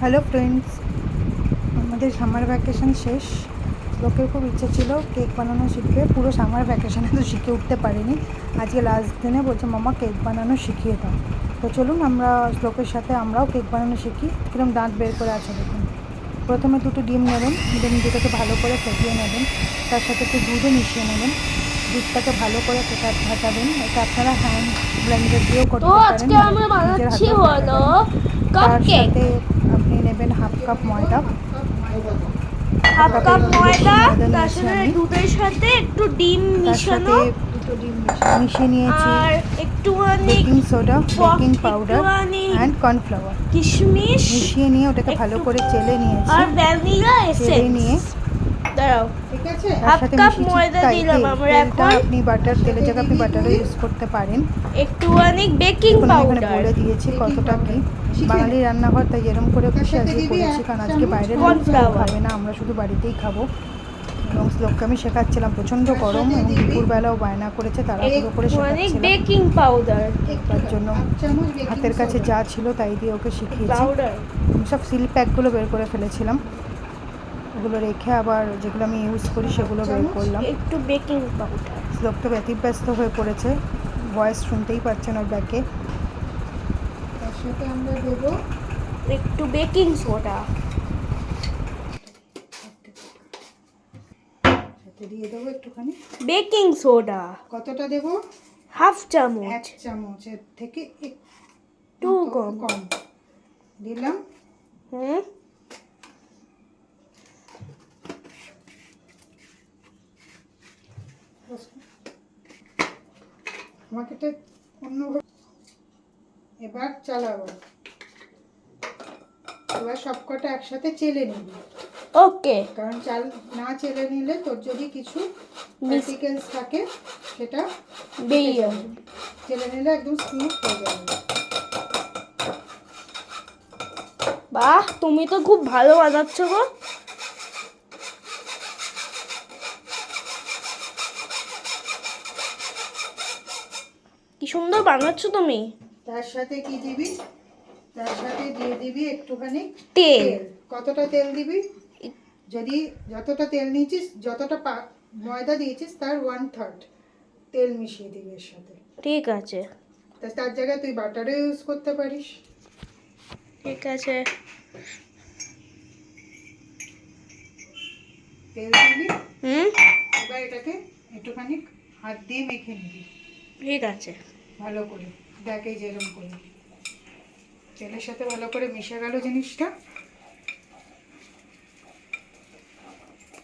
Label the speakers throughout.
Speaker 1: Hello friends, আমাদের summer vacation শেষ। লোকের খুব ইচ্ছে ছিল কেক বানানো শিখবে। পুরো সামার ভ্যাকেশনে তো শিখে উঠতে পারিনি। আজকে লাস্ট দিনে বলছে মামা কেক বানানো শিখিয়ে দাও। তো চলুন আমরা লোকের সাথে আমরাও কেক বানানো শিখি। কিরকম দাঁত বের করে আছে দেখুন। প্রথমে দুটো ডিম নেবেন, দুটোকে ভালো করে ফেটিয়ে নেবেন, তার সাথে একটু দুধও মিশিয়ে নেবেন। দুধটাকে ভালো করে ফাটাবেন। এটা আপনারা হ্যান্ড ব্লেন্ডার দিয়েও করতে পারেন, নিজের হাতেও করতে পারেন। তার সাথে আপনি নেবেন হাফ কাপ ময়দা,
Speaker 2: তার সাথে দুধের সাথে একটু ডিম মিশানো,
Speaker 1: মিশিয়ে নিয়েছি
Speaker 2: আর একটুখানি
Speaker 1: baking soda, baking powder and cornflour
Speaker 2: কিশমিশ
Speaker 1: মিশিয়ে নিয়ে ওটাকে ভালো করে চেলে নিয়েছি।
Speaker 2: আর ভ্যানিলা এসেন্স
Speaker 1: নিয়ে
Speaker 2: দাঁড়াও,
Speaker 1: ঠিক আছে,
Speaker 2: হাফ কাপ ময়দা দিলাম আমরা। এখন
Speaker 1: আপনি তেলের জায়গায় আপনি বাটারও ইউজ করতে পারেন।
Speaker 2: একটুখানি বেকিং
Speaker 1: এখানে
Speaker 2: পাউডার
Speaker 1: বলে দিয়েছি কতটা কি। বাঙালি রান্নাঘর, তাই এরকম করে খুশি আজকে করেছি, কারণ আজকে বাইরে খাবে না, আমরা শুধু বাড়িতেই খাবো। এবং শ্লোককে আমি শেখাচ্ছিলাম, প্রচণ্ড গরম এবং দুপুরবেলাও বায়না করেছে, তারা পুরো করে শেখাচ্ছিলাম।
Speaker 2: বেকিং পাউডার
Speaker 1: তার জন্য হাতের কাছে যা ছিল তাই দিয়ে ওকে শিখিয়েছি। সব সিল প্যাকগুলো বের করে ফেলেছিলাম, ওগুলো রেখে আবার যেগুলো আমি ইউজ করি সেগুলো বের করলাম।
Speaker 2: একটু বেকিং পাউডার।
Speaker 1: শ্লোক তো ব্যতিব্যস্ত হয়ে পড়েছে, ভয়েস শুনতেই পাচ্ছেন ওর ব্যাকে। তার সাথে আমরা দেবো
Speaker 2: একটু বেকিং সোডা,
Speaker 1: দিয়ে দেবো একটুখানি
Speaker 2: বেকিং সোডা।
Speaker 1: কতটা দেবো?
Speaker 2: হাফ চামচ,
Speaker 1: 1 চামচের থেকে
Speaker 2: একটু কম
Speaker 1: দিলাম। আমাকে তো অন্যভাবে এবার চালাবো। এবার সবকটা একসাথে চেলে নিবি।
Speaker 2: ওকে,
Speaker 1: কারণ চাল না চেলে নিলে তোর যদি কিছু পার্টিকেলস থাকে সেটা
Speaker 2: বেরিয়ে যাবে।
Speaker 1: চেলে নিলে একদম স্মুথ হয়ে যাবে।
Speaker 2: বাহ, তুমি তো খুব ভালো বানাচ্ছ গো। কি সুন্দর বানাচ্ছ তুমি।
Speaker 1: তার সাথে কি দিবি? তার সাথে দিয়ে দিবি একটুখানি
Speaker 2: তেল।
Speaker 1: কতটা তেল দিবি? যদি যতটা তেল নিয়েছিস, যতটা ময়দা দিয়েছিস তার 1/3 তেল মিশিয়ে দিবি এর সাথে।
Speaker 2: ঠিক আছে,
Speaker 1: তার জায়গায় তুই বাটারও ইউজ করতে পারিস।
Speaker 2: ঠিক আছে,
Speaker 1: তেল দিবি। এবার এটাকে একটুখানি হাত দিয়ে মেখে নিবি।
Speaker 2: ঠিক আছে,
Speaker 1: ভালো করে দেখে যেরকম করে তেলের সাথে ভালো করে মিশে গেল জিনিসটা।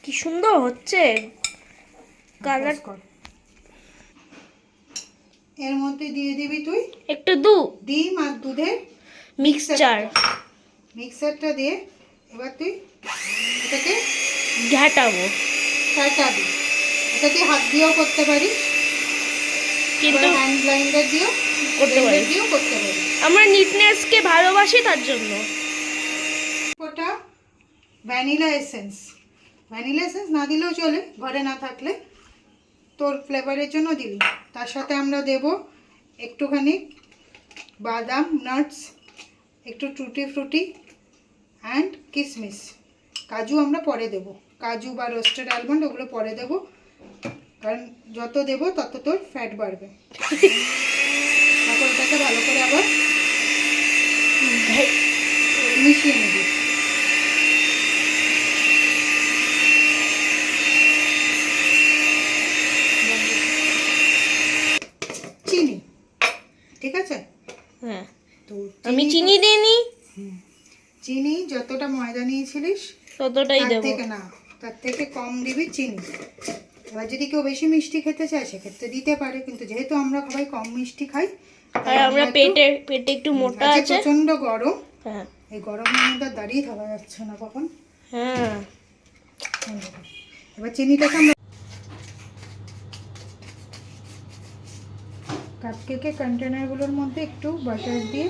Speaker 2: কি সুন্দর হচ্ছে কালার।
Speaker 1: এর মধ্যে দিয়ে দিবি তুই
Speaker 2: একটু
Speaker 1: ডিম আর দুধের মিক্সচারটা দিয়ে এবার তুই এটাকে
Speaker 2: ঘাটাবো।
Speaker 1: এটা তুই হাত দিয়েও করতে পারিস, কিন্তু হ্যান্ড ব্লেন্ডার দিয়েও করতে পারিস।
Speaker 2: আমরা নিটনেসকে ভালোবাসি, তার জন্য।
Speaker 1: ওটা ভ্যানিলা এসেন্স না দিলেও চলে, ঘরে না থাকলে তোর ফ্লেভারের জন্য দিবি। তার সাথে আমরা দেব একটুখানি বাদাম নাটস, একটু টুটি ফ্রুটি অ্যান্ড কিশমিশ। কাজু আমরা পরে দেব, কাজু বা রোস্টেড আলমন্ড ওগুলো পরে দেব, কারণ যত দেব তত তোর ফ্যাট বাড়বে। তারপর ওটাকে ভালো করে আবার মিশিয়ে নেবি। চিনি, ঠিক আছে?
Speaker 2: হ্যাঁ,
Speaker 1: তো
Speaker 2: আমি চিনি দিইনি।
Speaker 1: চিনি যতটা ময়দা নিয়েছিলিস
Speaker 2: ততটাই দেব।
Speaker 1: তার থেকে কম দিবি চিনি। এবার যদি কেউ বেশি মিষ্টি খেতে চায় সেক্ষেত্রে দিতে পারে, কিন্তু যেহেতু আমরা সবাই কম মিষ্টি খাই,
Speaker 2: আর আমরা পেটে একটু মোটা আছে,
Speaker 1: প্রচন্ড গরম।
Speaker 2: হ্যাঁ,
Speaker 1: এই গরমের মধ্যে দাঁড়িয়ে থাকা যাচ্ছে না কখন।
Speaker 2: হ্যাঁ,
Speaker 1: এবার চিনিটাকে আমরা কাপকেকের কন্টেনারগুলোর মধ্যে একটু বাটার দিয়ে,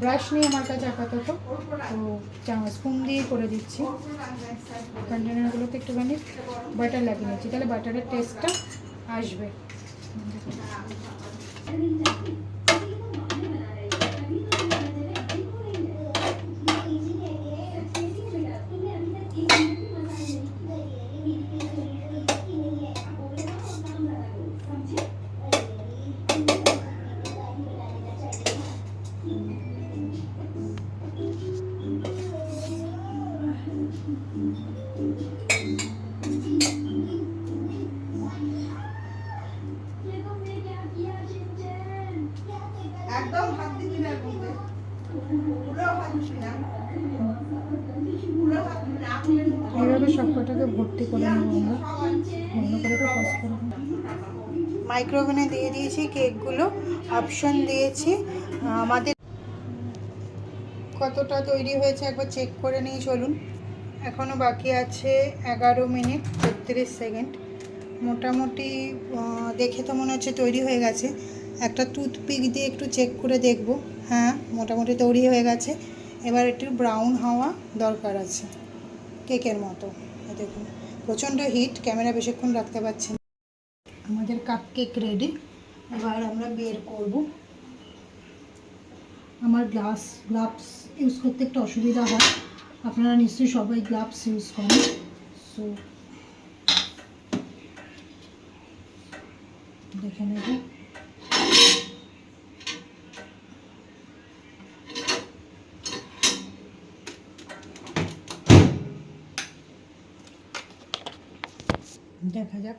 Speaker 1: ব্রাশ নিয়ে আমার কাছে আপাতত, তো স্পুন দিয়ে করে দিচ্ছি। কন্টেনারগুলোতে একটুখানি বাটার লাগিয়ে নিচ্ছি, তাহলে বাটারের টেস্টটা আসবে। এইভাবে সবকটাকে ভর্তি করে নেবো আমরা। ভালো করে তো পজ করে মাইক্রোওভেনে দিয়ে দিয়েছি কেকগুলো, অপশন দিয়েছি। আমাদের কতটা তৈরি হয়েছে একবার চেক করে নিই চলুন। এখনও বাকি আছে 11 মিনিট 33 সেকেন্ড। মোটামুটি দেখে তো মনে হচ্ছে তৈরি হয়ে গেছে। একটা টুথপিক দিয়ে একটু চেক করে দেখব। হ্যাঁ, মোটামুটি তৈরি হয়ে গেছে। এবার একটু ব্রাউন হওয়া দরকার আছে কেকের মতো। দেখুন প্রচণ্ড হিট, ক্যামেরা বেশিক্ষণ রাখতে পারছি না। আমাদের কাপ কেক রেডি। এবার আমরা বের করব। আমার গ্লাভস ইউজ করতে একটু অসুবিধা হয়, আপনারা নিশ্চয়ই সবাই গ্লাভস ইউজ করেন। সো দেখে নেব। দেখা যাক।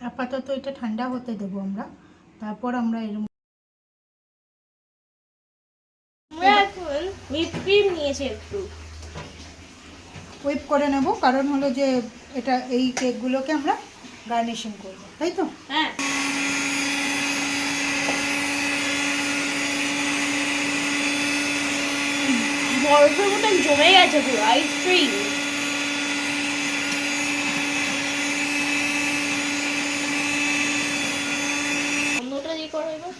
Speaker 1: আপাতত এটা ঠান্ডা হতে দেবো আমরা, তারপর আমরা এর
Speaker 2: এখন হুইপ ক্রিম নিয়েছি একটু
Speaker 1: হুইপ করে নেব, কারণ হলো যে এটা এই কেকগুলোকে আমরা গার্নিশিং করব, তাই তো?
Speaker 2: হ্যাঁ। বরফের মতন জমে গেছে পুরো আইসক্রিম। অন্যটা দিয়ে করো এবার।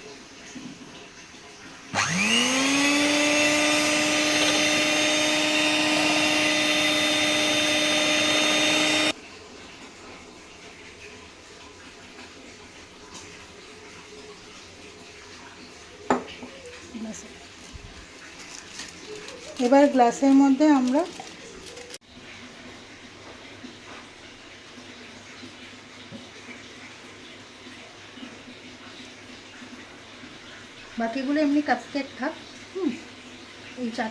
Speaker 1: এবার গ্লাসের মধ্যে আমরা বাকিগুলো এমনি কাপকেক থাক। এই চার